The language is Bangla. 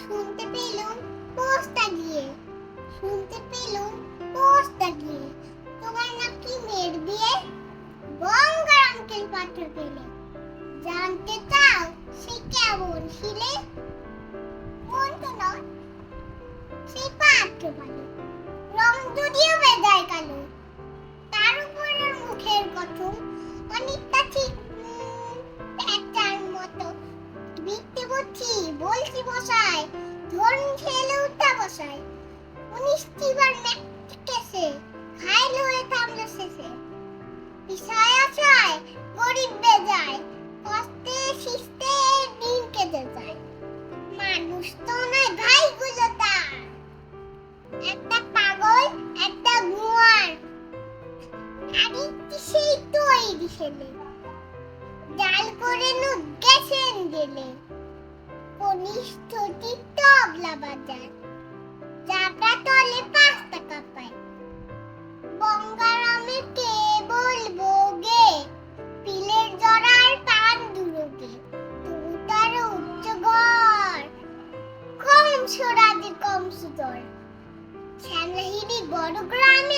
শুনতে পেলুম পোস্টটা গিয়ে শুনতে পেলুম পোস্টটা গিয়ে তোমার নাকি মেয়ের বিয়ে গঙ্গার আঙ্কেল পাত্র পেলে জানতে চাও সে কেমন ছিলে মন তো নয় সেই পাত্র ভালো রং যদিও বেজায় কালো তার উপর মুখের কথম অনেকটা ঠিক একটার মতো বিকতে বলছি বলছি বসায় ধরুন খেলে উঠা বসায় 19টি বার ম্যাকটিকেছে খাইল হয়ে থামলো শেষে বিষয় আছায় গরিব বেজায় কষ্টে শিস্তে দিন কেটে যায় মানুষ তো নয় ভাইগুলো তার একটা পাগল একটা গুয়ার আরেকটি সেই তৈরি ছেলে ডাল করে নু গেছেন গেলে কনিষ্ঠটি তবলা বাজার যাটা তলে 5 টাকা পায় বঙ্গারামে কে বলবো গে পিলের জড়ার পান দুরোগে তবু তার উচ্চ ঘর কম ছোড়াদি কম সুদর শ্যামলাহিরি বড় গ্রামে